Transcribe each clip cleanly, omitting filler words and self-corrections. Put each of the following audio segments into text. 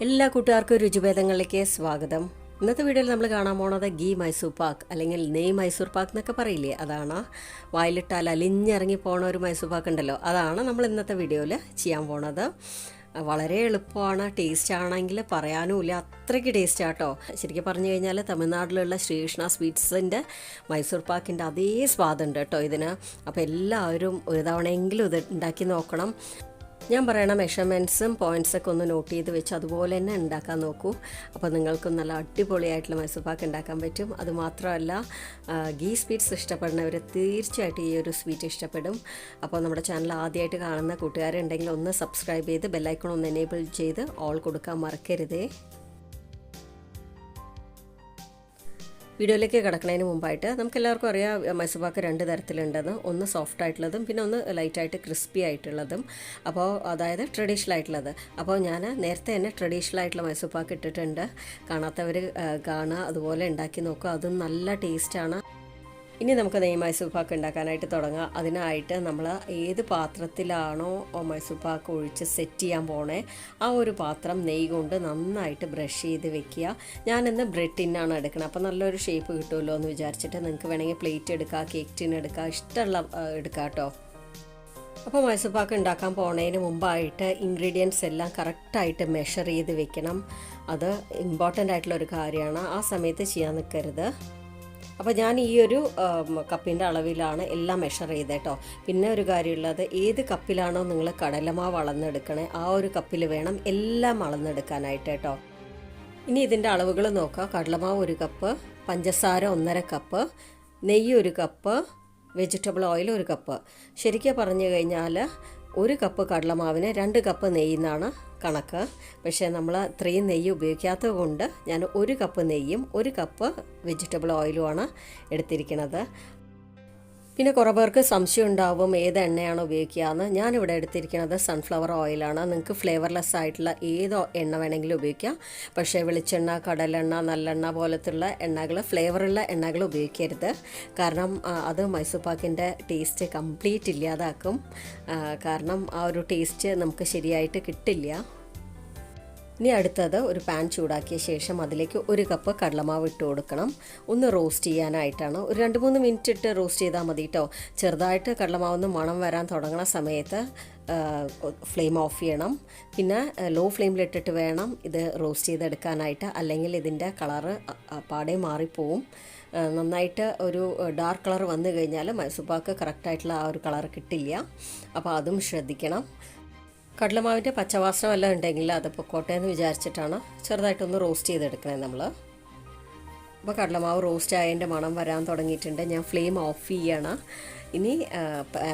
എല്ലാ കൂട്ടുകാർക്കും രുചിഭേദങ്ങളിലേക്ക് സ്വാഗതം. ഇന്നത്തെ വീഡിയോയിൽ നമ്മൾ കാണാൻ പോണത് ഗീ മൈസൂർ പാക്ക് അല്ലെങ്കിൽ നെയ് മൈസൂർ പാക്ക് എന്നൊക്കെ പറയില്ലേ, അതാണ്. വായിലിട്ടാൽ അലിഞ്ഞിറങ്ങി പോണ ഒരു മൈസൂർ പാക്ക് ഉണ്ടല്ലോ, അതാണ് നമ്മൾ ഇന്നത്തെ വീഡിയോയിൽ ചെയ്യാൻ പോണത്. വളരെ എളുപ്പമാണ്, ടേസ്റ്റ് ആണെങ്കിൽ പറയാനുമില്ല, അത്രയ്ക്ക് ടേസ്റ്റ് ആട്ടോ. ശരിക്കും പറഞ്ഞു കഴിഞ്ഞാൽ തമിഴ്നാട്ടിലുള്ള ശ്രീകൃഷ്ണ സ്വീറ്റ്സിൻ്റെ മൈസൂർ പാക്കിൻ്റെ അതേ സ്വാദുണ്ട് കേട്ടോ ഇതിന്. അപ്പോൾ എല്ലാവരും ഒരു തവണയെങ്കിലും ഇത് ഉണ്ടാക്കി നോക്കണം. ഞാൻ പറയണ മെഷർമെൻറ്റ്സും പോയിൻറ്റ്സൊക്കെ ഒന്ന് നോട്ട് ചെയ്ത് വെച്ച് അതുപോലെ തന്നെ ഉണ്ടാക്കാൻ നോക്കൂ. അപ്പോൾ നിങ്ങൾക്കും നല്ല അടിപൊളിയായിട്ടുള്ള മൈസൂർ പാക്ക് ഉണ്ടാക്കാൻ പറ്റും. അതുമാത്രമല്ല, ഗീ സ്വീറ്റ്സ് ഇഷ്ടപ്പെടുന്നവർ തീർച്ചയായിട്ടും ഈ ഒരു സ്വീറ്റ് ഇഷ്ടപ്പെടും. അപ്പോൾ നമ്മുടെ ചാനൽ ആദ്യമായിട്ട് കാണുന്ന കൂട്ടുകാരുണ്ടെങ്കിൽ ഒന്ന് സബ്സ്ക്രൈബ് ചെയ്ത് ബെല്ലൈക്കൺ ഒന്ന് എനേബിൾ ചെയ്ത് ഓൾ കൊടുക്കാൻ മറക്കരുതേ. വീഡിയോയിലേക്ക് കിടക്കുന്നതിന് മുമ്പായിട്ട് നമുക്കെല്ലാവർക്കും അറിയാം മൈസൂർ പാക്ക് രണ്ട് തരത്തിലുണ്ടെന്ന്. ഒന്ന് സോഫ്റ്റ് ആയിട്ടുള്ളതും പിന്നെ ഒന്ന് ലൈറ്റായിട്ട് ക്രിസ്പി ആയിട്ടുള്ളതും. അപ്പോൾ അതായത് ട്രഡീഷണൽ ആയിട്ടുള്ളത്. അപ്പോൾ ഞാൻ നേരത്തെ തന്നെ ട്രഡീഷണൽ ആയിട്ടുള്ള മൈസൂർ പാക്ക് ഇട്ടിട്ടുണ്ട്. കാണാത്തവർ കാണുക, അതുപോലെ ഉണ്ടാക്കി നോക്കുക, അതും നല്ല ടേസ്റ്റാണ്. ഇനി നമുക്ക് നെയ് മൈസൂർ പാക്ക് ഉണ്ടാക്കാനായിട്ട് തുടങ്ങാം. അതിനായിട്ട് നമ്മൾ ഏത് പാത്രത്തിലാണോ മൈസൂർ പാക്ക് ഒഴിച്ച് സെറ്റ് ചെയ്യാൻ പോണേ ആ ഒരു പാത്രം നെയ്യ് കൊണ്ട് നന്നായിട്ട് ബ്രഷ് ചെയ്ത് വെക്കുക. ഞാനിന്ന് ബ്രെഡ് ടിന്നാണ് എടുക്കുന്നത്, അപ്പോൾ നല്ലൊരു ഷേപ്പ് കിട്ടുമല്ലോ എന്ന് വിചാരിച്ചിട്ട് നിങ്ങൾക്ക് വേണമെങ്കിൽ പ്ലേറ്റ് എടുക്കുക, കേക്ക് ടിൻ എടുക്കുക, ഇഷ്ടമുള്ള എടുക്കുക കേട്ടോ. അപ്പോൾ മൈസൂർ പാക്ക് ഉണ്ടാക്കാൻ പോകുന്നതിന് മുമ്പായിട്ട് ഇൻഗ്രീഡിയൻസ് എല്ലാം കറക്റ്റായിട്ട് മെഷർ ചെയ്ത് വെക്കണം. അത് ഇമ്പോർട്ടൻ്റ് ആയിട്ടുള്ളൊരു കാര്യമാണ്, ആ സമയത്ത് ചെയ്യാൻ നിൽക്കരുത്. അപ്പോൾ ഞാൻ ഈ ഒരു കപ്പിൻ്റെ അളവിലാണ് എല്ലാം മെഷർ ചെയ്തേട്ടോ. പിന്നെ ഒരു കാര്യമുള്ളത്, ഏത് കപ്പിലാണോ നിങ്ങൾ കടലമാവ് അളന്നെടുക്കണേ ആ ഒരു കപ്പിൽ വേണം എല്ലാം അളന്നെടുക്കാനായിട്ട് കേട്ടോ. ഇനി ഇതിൻ്റെ അളവുകൾ നോക്കാം. കടലമാവ് 1 കപ്പ്, പഞ്ചസാര 1.5 കപ്പ്, നെയ്യ് 1 കപ്പ്, വെജിറ്റബിൾ ഓയിൽ 1 കപ്പ്. ശരിക്കും പറഞ്ഞു കഴിഞ്ഞാൽ 1 കപ്പ് കടലമാവിന് 2 കപ്പ് നെയ്യെന്നാണ് കണക്ക്. പക്ഷേ നമ്മൾ അത്രയും നെയ്യ് ഉപയോഗിക്കാത്തത് കൊണ്ട് ഞാൻ 1 കപ്പ് നെയ്യും 1 കപ്പ് വെജിറ്റബിൾ ഓയിലുമാണ് എടുത്തിരിക്കുന്നത്. പിന്നെ കുറേ പേർക്ക് സംശയം ഉണ്ടാവും ഏത് എണ്ണയാണ് ഉപയോഗിക്കുകയെന്ന്. ഞാനിവിടെ എടുത്തിരിക്കുന്നത് സൺഫ്ലവർ ഓയിലാണ്. നിങ്ങൾക്ക് ഫ്ലേവർലെസ് ആയിട്ടുള്ള ഏതോ എണ്ണ വേണമെങ്കിലും ഉപയോഗിക്കാം. പക്ഷേ വെളിച്ചെണ്ണ, കടലെണ്ണ, നല്ലെണ്ണ പോലത്തുള്ള എണ്ണകൾ, ഫ്ലേവറുള്ള എണ്ണകൾ ഉപയോഗിക്കരുത്. കാരണം അത് മൈസൂർ പാക്കിൻ്റെ ടേസ്റ്റ് കംപ്ലീറ്റ് ഇല്ലാതാക്കും. കാരണം ആ ഒരു ടേസ്റ്റ് നമുക്ക് ശരിയായിട്ട് കിട്ടില്ല. ഇനി അടുത്തത് ഒരു പാൻ ചൂടാക്കിയ ശേഷം അതിലേക്ക് 1 കപ്പ് കടലമാവ് ഇട്ട് കൊടുക്കണം. ഒന്ന് റോസ്റ്റ് ചെയ്യാനായിട്ടാണ്. ഒരു 2-3 മിനിറ്റ് ഇട്ട് റോസ്റ്റ് ചെയ്താൽ മതി കേട്ടോ. ചെറുതായിട്ട് കടലമാവൊന്ന് മണം വരാൻ തുടങ്ങുന്ന സമയത്ത് ഫ്ലെയിം ഓഫ് ചെയ്യണം. പിന്നെ ലോ ഫ്ലെയിമിലിട്ടിട്ട് വേണം ഇത് റോസ്റ്റ് ചെയ്തെടുക്കാനായിട്ട്, അല്ലെങ്കിൽ ഇതിൻ്റെ കളറ് പാടെ മാറിപ്പോവും. നന്നായിട്ട് ഒരു ഡാർക്ക് കളർ വന്നു കഴിഞ്ഞാൽ മൈസൂർ പാക്ക് കറക്റ്റായിട്ടുള്ള ആ ഒരു കളർ കിട്ടില്ല. അപ്പോൾ അതും ശ്രദ്ധിക്കണം. കടലമാവിൻ്റെ പച്ചവാസന വല്ലതും ഉണ്ടെങ്കിൽ അത് പൊക്കോട്ടെ എന്ന് വിചാരിച്ചിട്ടാണ് ചെറുതായിട്ടൊന്ന് റോസ്റ്റ് ചെയ്തെടുക്കണേ നമ്മൾ. അപ്പോൾ കടലമാവ് റോസ്റ്റ് ആയതിൻ്റെ മണം വരാൻ തുടങ്ങിയിട്ടുണ്ട്. ഞാൻ ഫ്ലെയിം ഓഫ് ചെയ്യണം. ഇനി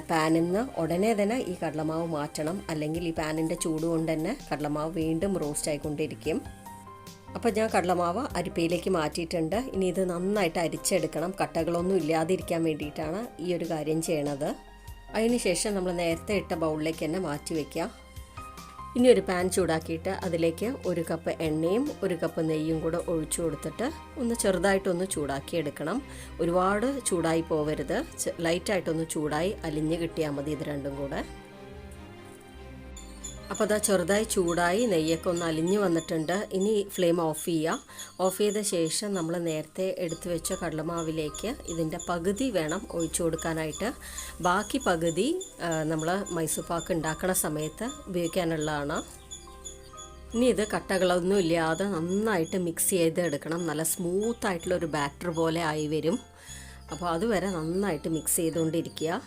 പാനിൽ നിന്ന് ഉടനെ തന്നെ ഈ കടലമാവ് മാറ്റണം, അല്ലെങ്കിൽ ഈ പാനിൻ്റെ ചൂട് കൊണ്ട് തന്നെ കടലമാവ് വീണ്ടും റോസ്റ്റ് ആയിക്കൊണ്ടിരിക്കും. അപ്പോൾ ഞാൻ കടലമാവ് അരിപ്പയിലേക്ക് മാറ്റിയിട്ടുണ്ട്. ഇനി ഇത് നന്നായിട്ട് അരിച്ചെടുക്കണം. കട്ടകളൊന്നും ഇല്ലാതിരിക്കാൻ വേണ്ടിയിട്ടാണ് ഈ ഒരു കാര്യം ചെയ്യണത്. അതിന് ശേഷം നമ്മൾ നേരത്തെ ഇട്ട ബൗളിലേക്ക് തന്നെ മാറ്റി വയ്ക്കുക. ഇനി ഒരു പാൻ ചൂടാക്കിയിട്ട് അതിലേക്ക് 1 കപ്പ് എണ്ണയും 1 കപ്പ് നെയ്യും കൂടെ ഒഴിച്ചു കൊടുത്തിട്ട് ഒന്ന് ചെറുതായിട്ടൊന്ന് ചൂടാക്കി എടുക്കണം. ഒരുപാട് ചൂടായി പോവരുത്, ലൈറ്റായിട്ടൊന്ന് ചൂടായി അലിഞ്ഞ് കിട്ടിയാൽ മതി ഇത് രണ്ടും കൂടെ. അപ്പോൾ അതാ ചെറുതായി ചൂടായി നെയ്യൊക്കെ ഒന്ന് അലിഞ്ഞ് വന്നിട്ടുണ്ട്. ഇനി ഫ്ലെയിം ഓഫ് ചെയ്യുക. ഓഫ് ചെയ്ത ശേഷം നമ്മൾ നേരത്തെ എടുത്തു വെച്ച കടലമാവിലേക്ക് ഇതിൻ്റെ പകുതി വേണം ഒഴിച്ചു കൊടുക്കാനായിട്ട്. ബാക്കി പകുതി നമ്മൾ മൈസൂർ പാക്ക് ഉണ്ടാക്കുന്ന സമയത്ത് ഉപയോഗിക്കാനുള്ളതാണ്. ഇനി ഇത് കട്ടകളൊന്നും ഇല്ലാതെ നന്നായിട്ട് മിക്സ് ചെയ്ത് എടുക്കണം. നല്ല സ്മൂത്തായിട്ടുള്ളൊരു ബാറ്റർ പോലെ ആയി വരും. അപ്പോൾ അതുവരെ നന്നായിട്ട് മിക്സ് ചെയ്തുകൊണ്ടിരിക്കുക.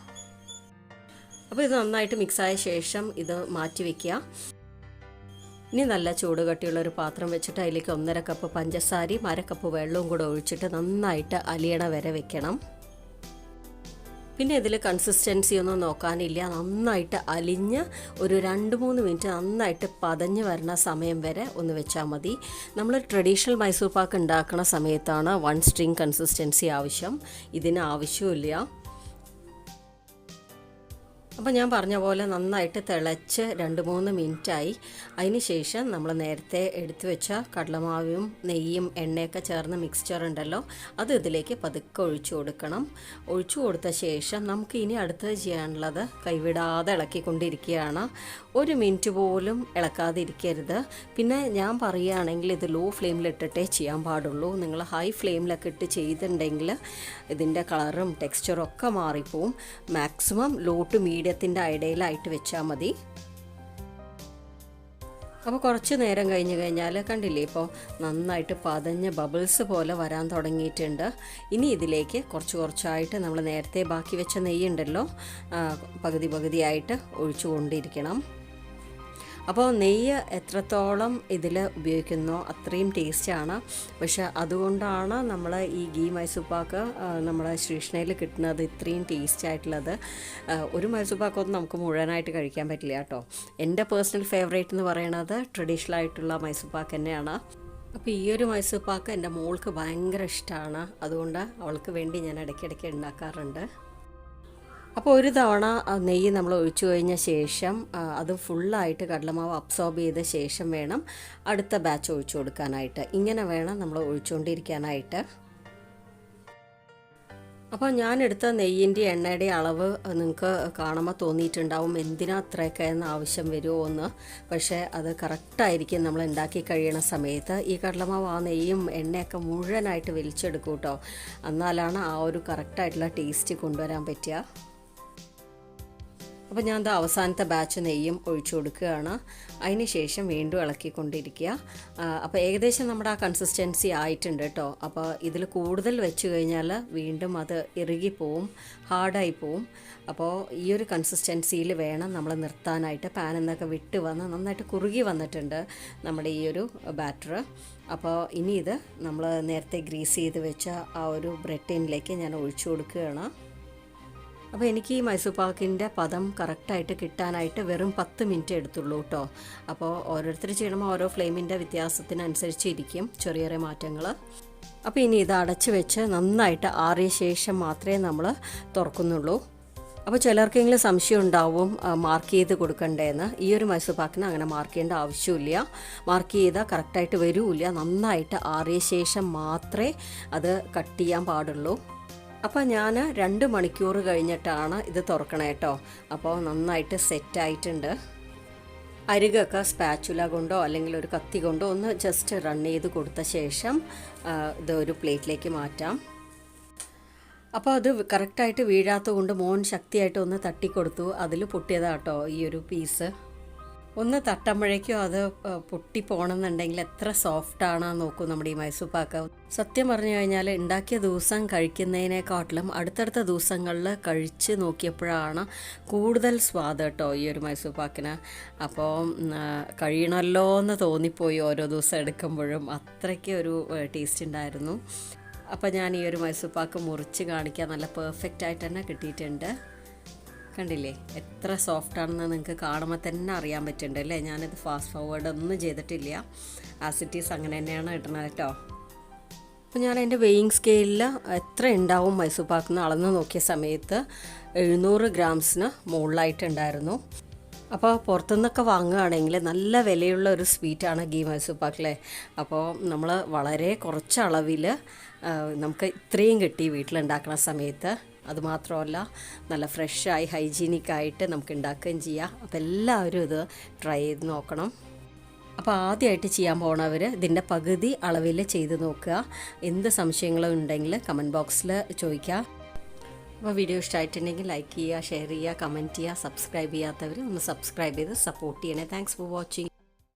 അപ്പോൾ ഇത് നന്നായിട്ട് മിക്സായ ശേഷം ഇത് മാറ്റി വയ്ക്കുക. ഇനി നല്ല ചൂട് കട്ടിയുള്ളൊരു പാത്രം വെച്ചിട്ട് അതിലേക്ക് 1.5 കപ്പ് പഞ്ചസാരയും 1/2 കപ്പ് വെള്ളവും കൂടെ ഒഴിച്ചിട്ട് നന്നായിട്ട് അലിയണ വരെ വെക്കണം. പിന്നെ ഇതിൽ കൺസിസ്റ്റൻസി ഒന്നും നോക്കാനില്ല, നന്നായിട്ട് അലിഞ്ഞ് ഒരു 2-3 മിനിറ്റ് നന്നായിട്ട് പതഞ്ഞ് വരുന്ന സമയം വരെ ഒന്ന് വെച്ചാൽ മതി. നമ്മൾ ട്രഡീഷണൽ മൈസൂർ പാക്ക് ഉണ്ടാക്കുന്ന സമയത്താണ് 1 സ്ട്രിങ് കൺസിസ്റ്റൻസി ആവശ്യം, ഇതിന് ആവശ്യമില്ല. അപ്പോൾ ഞാൻ പറഞ്ഞ പോലെ നന്നായിട്ട് തിളച്ച് 2-3 മിനിറ്റായി. അതിന് ശേഷം നമ്മൾ നേരത്തെ എടുത്തു വെച്ച കടലമാവും നെയ്യും എണ്ണയൊക്കെ ചേർന്ന മിക്സ്ചർ ഉണ്ടല്ലോ, അത് ഇതിലേക്ക് പതുക്കെ ഒഴിച്ചു കൊടുക്കണം. ഒഴിച്ചു കൊടുത്ത ശേഷം നമുക്ക് ഇനി അടുത്തത് ചെയ്യാനുള്ളത് കൈവിടാതെ ഇളക്കിക്കൊണ്ടിരിക്കുകയാണ്. 1 മിനിറ്റ് പോലും ഇളക്കാതെ ഇരിക്കരുത്. പിന്നെ ഞാൻ പറയുകയാണെങ്കിൽ ഇത് ലോ ഫ്ലെയിമിലിട്ടിട്ടേ ചെയ്യാൻ പാടുള്ളൂ. നിങ്ങൾ ഹൈ ഫ്ലെയിമിലൊക്കെ ഇട്ട് ചെയ്തിട്ടുണ്ടെങ്കിൽ ഇതിൻ്റെ കളറും ടെക്സ്ചറും ഒക്കെ മാറിപ്പോവും. മാക്സിമം ലോ ടു മീഡിയത്തിൻ്റെ ഇടയിലായിട്ട് വെച്ചാൽ മതി. അപ്പോൾ കുറച്ച് നേരം കഴിഞ്ഞ് കഴിഞ്ഞാൽ കണ്ടില്ലേ, ഇപ്പോൾ നന്നായിട്ട് പതഞ്ഞ ബബിൾസ് പോലെ വരാൻ തുടങ്ങിയിട്ടുണ്ട്. ഇനി ഇതിലേക്ക് കുറച്ചായിട്ട് നമ്മൾ നേരത്തെ ബാക്കി വെച്ച നെയ്യുണ്ടല്ലോ, പകുതിയായിട്ട് ഒഴിച്ചു കൊണ്ടിരിക്കണം. അപ്പോൾ നെയ്യ് എത്രത്തോളം ഇതിൽ ഉപയോഗിക്കുന്നോ അത്രയും ടേസ്റ്റാണ്. പക്ഷെ അതുകൊണ്ടാണ് നമ്മൾ ഈ ഗീ മൈസൂർപാക്ക് നമ്മുടെ ശ്രീകൃഷ്ണയിൽ കിട്ടുന്നത് ഇത്രയും ടേസ്റ്റ് ആയിട്ടുള്ളത്. ഒരു മൈസൂർപാക്കൊന്നും നമുക്ക് മുഴുവനായിട്ട് കഴിക്കാൻ പറ്റില്ല കേട്ടോ. എൻ്റെ പേഴ്സണൽ ഫേവറേറ്റ് എന്ന് പറയുന്നത് ട്രഡീഷണൽ ആയിട്ടുള്ള മൈസൂർപാക്ക് തന്നെയാണ്. അപ്പോൾ ഈ ഒരു മൈസൂർപാക്ക് എൻ്റെ മോൾക്ക് ഭയങ്കര ഇഷ്ടമാണ്. അതുകൊണ്ട് അവൾക്ക് വേണ്ടി ഞാൻ ഇടയ്ക്കിടയ്ക്ക് ഉണ്ടാക്കാറുണ്ട്. അപ്പോൾ ഒരു തവണ നെയ്യ് നമ്മൾ ഒഴിച്ചു കഴിഞ്ഞ ശേഷം അത് ഫുള്ളായിട്ട് കടലമാവ് അബ്സോർബ് ചെയ്ത ശേഷം വേണം അടുത്ത ബാച്ച് ഒഴിച്ചു കൊടുക്കാനായിട്ട്. ഇങ്ങനെ വേണം നമ്മൾ ഒഴിച്ചുകൊണ്ടിരിക്കാനായിട്ട്. അപ്പോൾ ഞാനെടുത്ത നെയ്യിൻ്റെ എണ്ണയുടെ അളവ് നിങ്ങൾക്ക് കാണുമ്പോൾ തോന്നിയിട്ടുണ്ടാവും എന്തിനാ അത്രയൊക്കെ എന്ന് ആവശ്യം വരുമോ എന്ന്. പക്ഷേ അത് കറക്റ്റായിരിക്കും നമ്മൾ ഉണ്ടാക്കി കഴിയണ സമയത്ത്. ഈ കടലമാവ് ആ നെയ്യും എണ്ണയൊക്കെ മുഴുവനായിട്ട് വലിച്ചെടുക്കും കേട്ടോ. എന്നാലാണ് ആ ഒരു കറക്റ്റായിട്ടുള്ള ടേസ്റ്റ് കൊണ്ടുവരാൻ പറ്റുക. അപ്പോൾ ഞാൻ അവസാനത്തെ ബാച്ച് നെയ്യും ഒഴിച്ചു കൊടുക്കുകയാണ്. അതിന് ശേഷം വീണ്ടും ഇളക്കിക്കൊണ്ടിരിക്കുക. അപ്പോൾ ഏകദേശം നമ്മുടെ ആ കൺസിസ്റ്റൻസി ആയിട്ടുണ്ട് കേട്ടോ. അപ്പോൾ ഇതിൽ കൂടുതൽ വെച്ച് കഴിഞ്ഞാൽ വീണ്ടും അത് ഇറുകിപ്പോവും, ഹാർഡായി പോവും. അപ്പോൾ ഈ ഒരു കൺസിസ്റ്റൻസിയിൽ വേണം നമ്മൾ നിർത്താനായിട്ട്. പാനിൽ നിന്നൊക്കെ വിട്ട് വന്ന് നന്നായിട്ട് കുറുകി വന്നിട്ടുണ്ട് നമ്മുടെ ഈ ഒരു ബാറ്റർ. അപ്പോൾ ഇനി ഇത് നമ്മൾ നേരത്തെ ഗ്രീസ് ചെയ്ത് വെച്ച ആ ഒരു ബ്രെഡ് ടിന്നിലേക്ക് ഞാൻ ഒഴിച്ചു കൊടുക്കുകയാണ്. അപ്പോൾ എനിക്ക് ഈ മൈസൂർപാക്കിൻ്റെ പദം കറക്റ്റായിട്ട് കിട്ടാനായിട്ട് വെറും 10 മിനിറ്റ് എടുത്തുള്ളൂ കേട്ടോ. അപ്പോൾ ഓരോരുത്തർ ചെയ്യണമ്പോൾ ഓരോ ഫ്ലെയിമിൻ്റെ വ്യത്യാസത്തിനനുസരിച്ച് ഇരിക്കും ചെറിയ മാറ്റങ്ങൾ. അപ്പോൾ ഇനി ഇത് അടച്ച് വെച്ച് നന്നായിട്ട് ആറിയ ശേഷം മാത്രമേ നമ്മൾ തുറക്കുന്നുള്ളൂ. അപ്പോൾ ചിലർക്കെങ്കിലും സംശയം ഉണ്ടാവും മാർക്ക് ചെയ്ത് കൊടുക്കണ്ടേന്ന്. ഈ ഒരു മൈസൂർപാക്കിന് അങ്ങനെ മാർക്ക് ചെയ്യേണ്ട ആവശ്യമില്ല. മാർക്ക് ചെയ്താൽ കറക്റ്റായിട്ട് വരില്ല. നന്നായിട്ട് ആറിയ ശേഷം മാത്രമേ അത് കട്ട് ചെയ്യാൻ പാടുള്ളൂ. അപ്പോൾ ഞാൻ 2 മണിക്കൂർ കഴിഞ്ഞിട്ടാണ് ഇത് തുറക്കണേ കേട്ടോ. അപ്പോൾ നന്നായിട്ട് സെറ്റായിട്ടുണ്ട്. അരികൊക്കെ സ്പാച്ചുല കൊണ്ടോ അല്ലെങ്കിൽ ഒരു കത്തി കൊണ്ടോ ഒന്ന് ജസ്റ്റ് റൺ ചെയ്ത് കൊടുത്ത ശേഷം ഇത് ഒരു പ്ലേറ്റിലേക്ക് മാറ്റാം. അപ്പോൾ അത് കറക്റ്റായിട്ട് വീഴാത്തത് കൊണ്ട് മോൻ ശക്തിയായിട്ട് ഒന്ന് തട്ടിക്കൊടുത്തു. അതിൽ പൊട്ടിയതാണ് കേട്ടോ ഈ ഒരു പീസ്. ഒന്ന് തട്ടുമ്പോഴേക്കും അത് പൊട്ടിപ്പോണമെന്നുണ്ടെങ്കിൽ എത്ര സോഫ്റ്റാണെന്ന് നോക്കൂ നമ്മുടെ ഈ മൈസൂർപാക്ക്. സത്യം പറഞ്ഞു കഴിഞ്ഞാൽ ഉണ്ടാക്കിയ ദിവസം കഴിക്കുന്നതിനേക്കാട്ടിലും അടുത്തടുത്ത ദിവസങ്ങളിൽ കഴിച്ച് നോക്കിയപ്പോഴാണ് കൂടുതൽ സ്വാദ് കേട്ടോ ഈ ഒരു മൈസൂർപാക്കിന്. അപ്പോൾ കഴിയണമല്ലോ എന്ന് തോന്നിപ്പോയി ഓരോ ദിവസം എടുക്കുമ്പോഴും. അത്രയ്ക്ക് ഒരു ടേസ്റ്റ് ഉണ്ടായിരുന്നു. അപ്പോൾ ഞാൻ ഈ ഒരു മൈസൂർപാക്ക് മുറിച്ച് കാണിക്കാൻ നല്ല പെർഫെക്റ്റ് ആയിട്ട് തന്നെ കിട്ടിയിട്ടുണ്ട്. കണ്ടില്ലേ എത്ര സോഫ്റ്റാണെന്ന് നിങ്ങൾക്ക് കാണുമ്പോൾ തന്നെ അറിയാൻ പറ്റുന്നുണ്ട് അല്ലേ. ഞാനിത് ഫാസ്റ്റ് ഫോർവേഡ് ഒന്നും ചെയ്തിട്ടില്ല. ആസിറ്റീസ് അങ്ങനെ തന്നെയാണ് ഇടുന്നത് കേട്ടോ. അപ്പോൾ ഞാൻ എൻ്റെ വെയിങ് സ്കെയിലിൽ എത്ര ഉണ്ടാവും മൈസൂർപാക്ക് അളന്ന് നോക്കിയ സമയത്ത് 700 ഗ്രാംസിന് മുകളിലായിട്ടുണ്ടായിരുന്നു. അപ്പോൾ പുറത്തുനിന്നൊക്കെ വാങ്ങുകയാണെങ്കിൽ നല്ല വിലയുള്ള ഒരു സ്വീറ്റാണ് ഗീ മൈസൂർപാക്കിലെ. അപ്പോൾ നമ്മൾ വളരെ കുറച്ച് അളവിൽ നമുക്ക് ഇത്രയും കിട്ടി വീട്ടിലുണ്ടാക്കുന്ന സമയത്ത്. അതുമാത്രമല്ല നല്ല ഫ്രഷായി ഹൈജീനിക്കായിട്ട് നമുക്ക് ഉണ്ടാക്കുകയും ചെയ്യാം. അപ്പോൾ എല്ലാവരും ഇത് ട്രൈ ചെയ്ത് നോക്കണം. അപ്പോൾ ആദ്യമായിട്ട് ചെയ്യാൻ പോണവർ ഇതിൻ്റെ പകുതി അളവിൽ ചെയ്ത് നോക്കുക. എന്ത് സംശയങ്ങളും ഉണ്ടെങ്കിൽ കമൻറ്റ് ബോക്സിൽ ചോദിക്കുക. അപ്പോൾ വീഡിയോ ഇഷ്ടമായിട്ടുണ്ടെങ്കിൽ ലൈക്ക് ചെയ്യുക, ഷെയർ ചെയ്യുക, കമൻറ്റ് ചെയ്യുക. സബ്സ്ക്രൈബ് ചെയ്യാത്തവർ ഒന്ന് സബ്സ്ക്രൈബ് ചെയ്ത് സപ്പോർട്ട് ചെയ്യണേ. Thanks for watching.